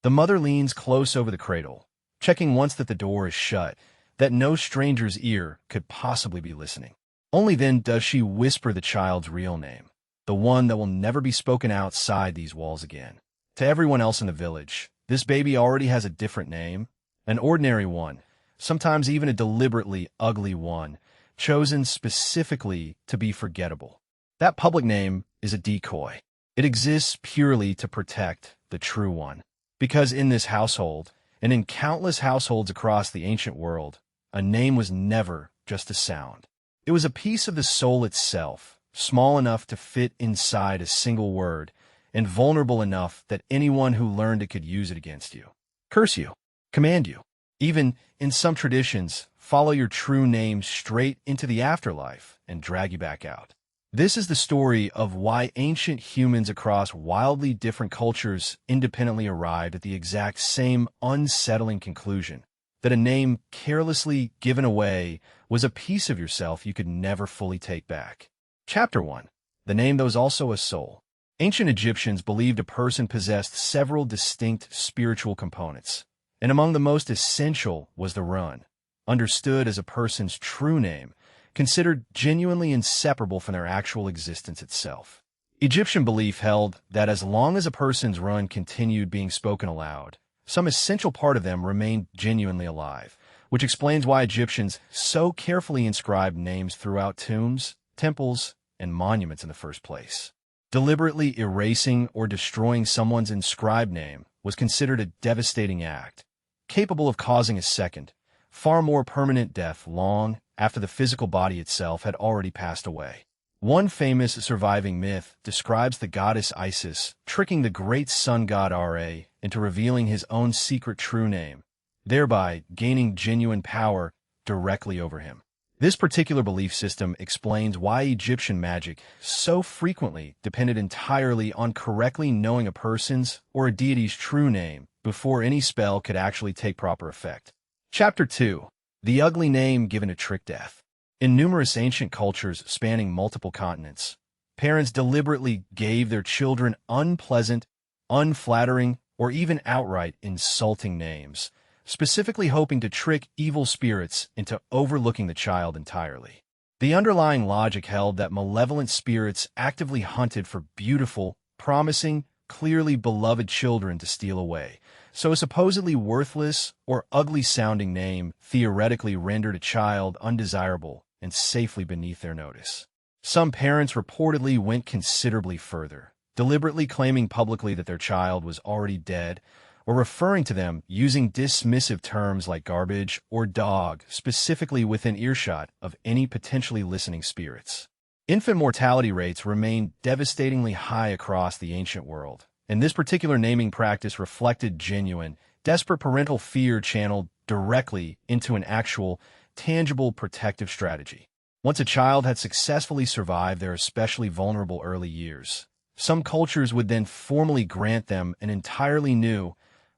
The mother leans close over the cradle, checking once that the door is shut, that no stranger's ear could possibly be listening. Only then does she whisper the child's real name, the one that will never be spoken outside these walls again. To everyone else in the village, this baby already has a different name, an ordinary one, sometimes even a deliberately ugly one, chosen specifically to be forgettable. That public name is a decoy. It exists purely to protect the true one. Because in this household, and in countless households across the ancient world, a name was never just a sound. It was a piece of the soul itself, small enough to fit inside a single word, and vulnerable enough that anyone who learned it could use it against you, curse you, command you, even, in some traditions, follow your true name straight into the afterlife and drag you back out. This is the story of why ancient humans across wildly different cultures independently arrived at the exact same unsettling conclusion, that a name carelessly given away was a piece of yourself you could never fully take back. Chapter 1. The name that was also a soul. Ancient Egyptians believed a person possessed several distinct spiritual components, and among the most essential was the run, understood as a person's true name, considered genuinely inseparable from their actual existence itself. Egyptian belief held that as long as a person's run continued being spoken aloud, some essential part of them remained genuinely alive, which explains why Egyptians so carefully inscribed names throughout tombs, temples, and monuments in the first place. Deliberately erasing or destroying someone's inscribed name was considered a devastating act, capable of causing a second, far more permanent death long after the physical body itself had already passed away. One famous surviving myth describes the goddess Isis tricking the great sun god Ra into revealing his own secret true name, thereby gaining genuine power directly over him. This particular belief system explains why Egyptian magic so frequently depended entirely on correctly knowing a person's or a deity's true name before any spell could actually take proper effect. Chapter 2. The ugly name given a trick death. In numerous ancient cultures spanning multiple continents, parents deliberately gave their children unpleasant, unflattering, or even outright insulting names, specifically hoping to trick evil spirits into overlooking the child entirely. The underlying logic held that malevolent spirits actively hunted for beautiful, promising, clearly beloved children to steal away, so a supposedly worthless or ugly-sounding name theoretically rendered a child undesirable and safely beneath their notice. Some parents reportedly went considerably further, deliberately claiming publicly that their child was already dead, or referring to them using dismissive terms like garbage or dog specifically within earshot of any potentially listening spirits. Infant mortality rates remained devastatingly high across the ancient world, and this particular naming practice reflected genuine, desperate parental fear channeled directly into an actual, tangible protective strategy. Once a child had successfully survived their especially vulnerable early years, some cultures would then formally grant them an entirely new,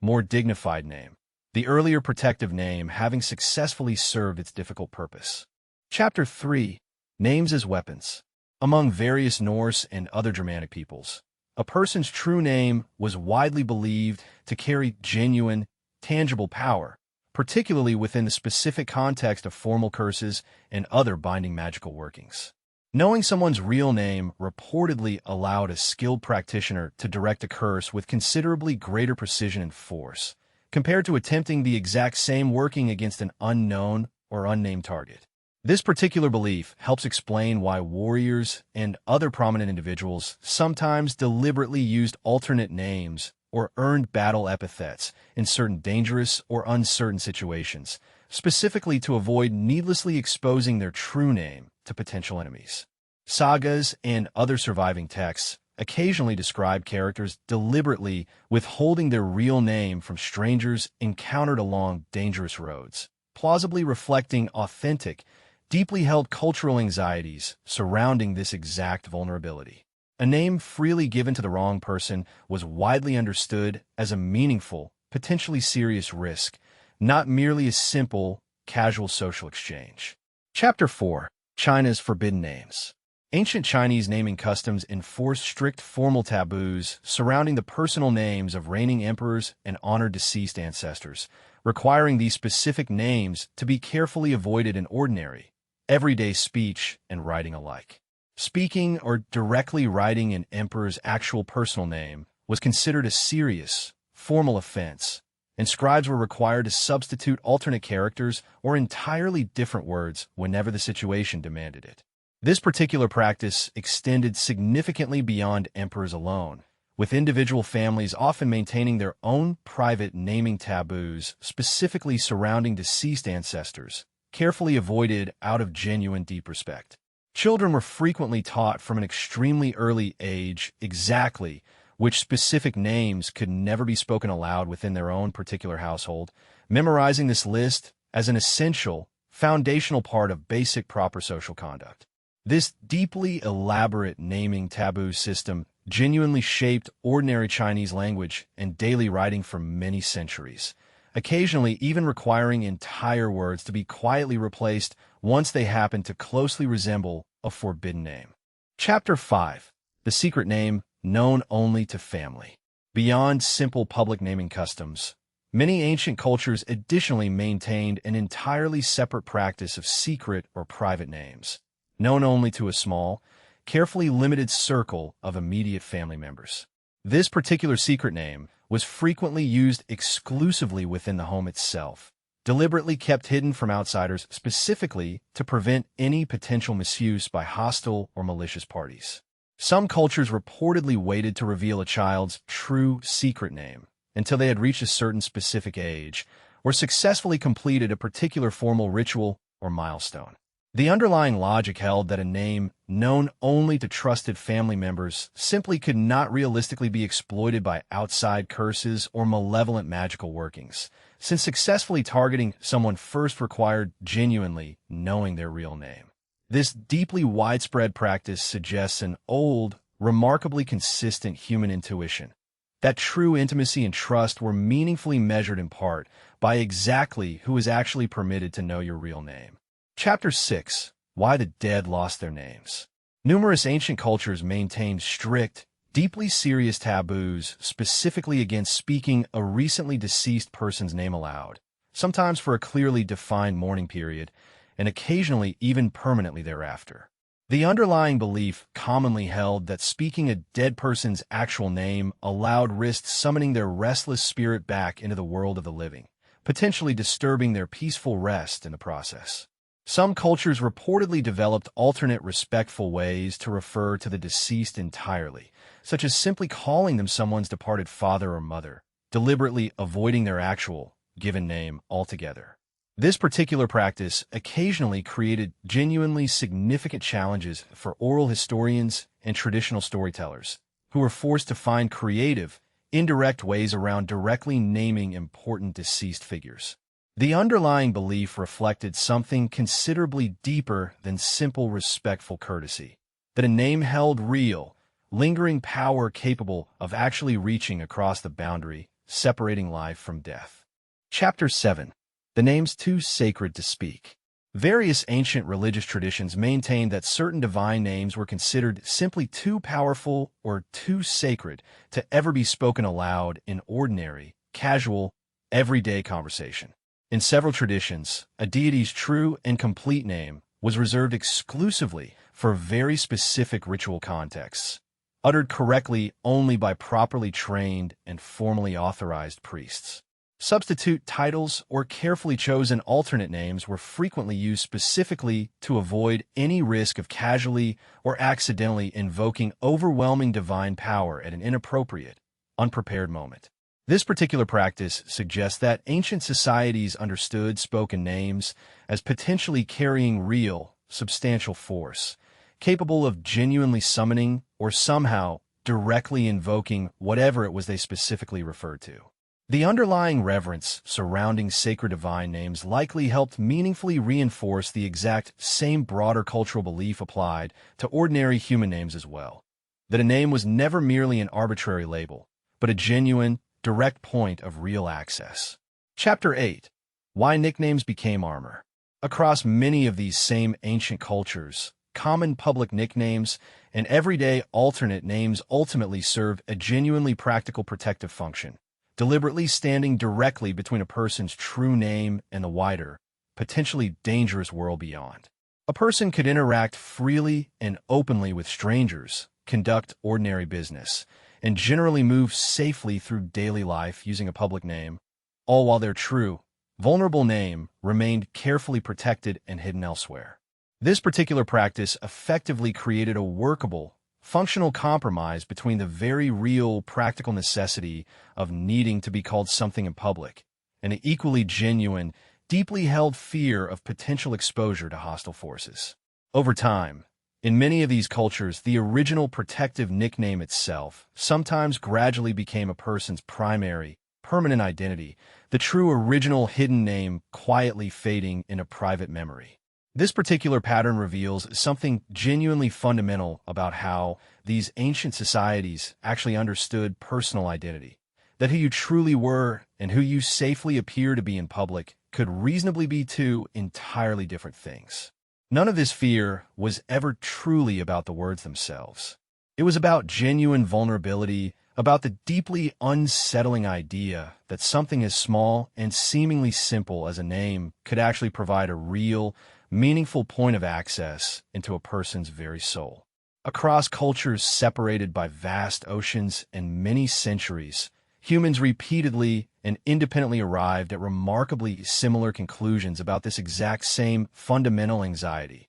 more dignified name, the earlier protective name having successfully served its difficult purpose. Chapter 3. Names as Weapons. Among various Norse and other Germanic peoples, a person's true name was widely believed to carry genuine, tangible power, particularly within the specific context of formal curses and other binding magical workings. Knowing someone's real name reportedly allowed a skilled practitioner to direct a curse with considerably greater precision and force, compared to attempting the exact same working against an unknown or unnamed target. This particular belief helps explain why warriors and other prominent individuals sometimes deliberately used alternate names or earned battle epithets in certain dangerous or uncertain situations, specifically to avoid needlessly exposing their true name to potential enemies. Sagas and other surviving texts occasionally describe characters deliberately withholding their real name from strangers encountered along dangerous roads, plausibly reflecting authentic, deeply held cultural anxieties surrounding this exact vulnerability. A name freely given to the wrong person was widely understood as a meaningful, potentially serious risk, not merely a simple, casual social exchange. Chapter 4. China's Forbidden Names. Ancient Chinese naming customs enforced strict formal taboos surrounding the personal names of reigning emperors and honored deceased ancestors, requiring these specific names to be carefully avoided in ordinary, everyday speech and writing alike. Speaking or directly writing an emperor's actual personal name was considered a serious, formal offense, and scribes were required to substitute alternate characters or entirely different words whenever the situation demanded it. This particular practice extended significantly beyond emperors alone, with individual families often maintaining their own private naming taboos specifically surrounding deceased ancestors, carefully avoided out of genuine deep respect. Children were frequently taught from an extremely early age exactly which specific names could never be spoken aloud within their own particular household, memorizing this list as an essential, foundational part of basic proper social conduct. This deeply elaborate naming taboo system genuinely shaped ordinary Chinese language and daily writing for many centuries, occasionally even requiring entire words to be quietly replaced once they happened to closely resemble a forbidden name. Chapter 5. The Secret Name Known Only to Family. Beyond simple public naming customs, many ancient cultures additionally maintained an entirely separate practice of secret or private names, known only to a small, carefully limited circle of immediate family members. This particular secret name was frequently used exclusively within the home itself, deliberately kept hidden from outsiders specifically to prevent any potential misuse by hostile or malicious parties. Some cultures reportedly waited to reveal a child's true secret name until they had reached a certain specific age or successfully completed a particular formal ritual or milestone. The underlying logic held that a name known only to trusted family members simply could not realistically be exploited by outside curses or malevolent magical workings, since successfully targeting someone first required genuinely knowing their real name. This deeply widespread practice suggests an old, remarkably consistent human intuition that true intimacy and trust were meaningfully measured in part by exactly who is actually permitted to know your real name. Chapter 6. Why the Dead Lost Their Names. Numerous ancient cultures maintained strict, deeply serious taboos specifically against speaking a recently deceased person's name aloud, sometimes for a clearly defined mourning period, and occasionally even permanently thereafter. The underlying belief commonly held that speaking a dead person's actual name aloud risked summoning their restless spirit back into the world of the living, potentially disturbing their peaceful rest in the process. Some cultures reportedly developed alternate respectful ways to refer to the deceased entirely, such as simply calling them someone's departed father or mother, deliberately avoiding their actual, given name altogether. This particular practice occasionally created genuinely significant challenges for oral historians and traditional storytellers, who were forced to find creative, indirect ways around directly naming important deceased figures. The underlying belief reflected something considerably deeper than simple respectful courtesy, that a name held real, lingering power capable of actually reaching across the boundary, separating life from death. Chapter 7. The Names Too Sacred to Speak. Various ancient religious traditions maintained that certain divine names were considered simply too powerful or too sacred to ever be spoken aloud in ordinary, casual, everyday conversation. In several traditions, a deity's true and complete name was reserved exclusively for very specific ritual contexts, uttered correctly only by properly trained and formally authorized priests. Substitute titles or carefully chosen alternate names were frequently used specifically to avoid any risk of casually or accidentally invoking overwhelming divine power at an inappropriate, unprepared moment. This particular practice suggests that ancient societies understood spoken names as potentially carrying real, substantial force, capable of genuinely summoning or somehow directly invoking whatever it was they specifically referred to. The underlying reverence surrounding sacred divine names likely helped meaningfully reinforce the exact same broader cultural belief applied to ordinary human names as well, that a name was never merely an arbitrary label, but a genuine, direct point of real access. Chapter 8. Why Nicknames Became Armor. Across many of these same ancient cultures, common public nicknames and everyday alternate names ultimately serve a genuinely practical protective function, deliberately standing directly between a person's true name and the wider, potentially dangerous world beyond. A person could interact freely and openly with strangers, conduct ordinary business, and generally move safely through daily life using a public name, all while their true, vulnerable name remained carefully protected and hidden elsewhere. This particular practice effectively created a workable, functional compromise between the very real practical necessity of needing to be called something in public and an equally genuine, deeply held fear of potential exposure to hostile forces. Over time, in many of these cultures, the original protective nickname itself sometimes gradually became a person's primary, permanent identity, the true original hidden name quietly fading in a private memory. This particular pattern reveals something genuinely fundamental about how these ancient societies actually understood personal identity, that who you truly were and who you safely appear to be in public could reasonably be two entirely different things. None of this fear was ever truly about the words themselves. It was about genuine vulnerability, about the deeply unsettling idea that something as small and seemingly simple as a name could actually provide a real, meaningful point of access into a person's very soul. Across cultures separated by vast oceans and many centuries, humans repeatedly and independently arrived at remarkably similar conclusions about this exact same fundamental anxiety,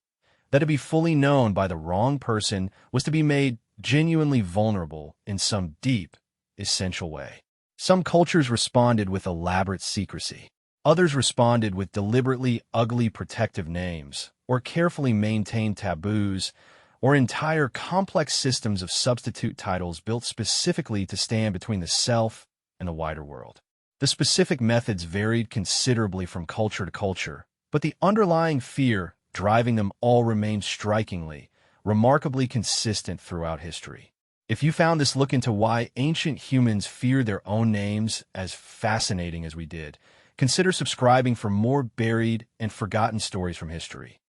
that to be fully known by the wrong person was to be made genuinely vulnerable in some deep, essential way. Some cultures responded with elaborate secrecy. Others responded with deliberately ugly protective names, or carefully maintained taboos, or entire complex systems of substitute titles built specifically to stand between the self and the wider world. The specific methods varied considerably from culture to culture, but the underlying fear driving them all remained strikingly, remarkably consistent throughout history. If you found this look into why ancient humans feared their own names as fascinating as we did, consider subscribing for more buried and forgotten stories from history.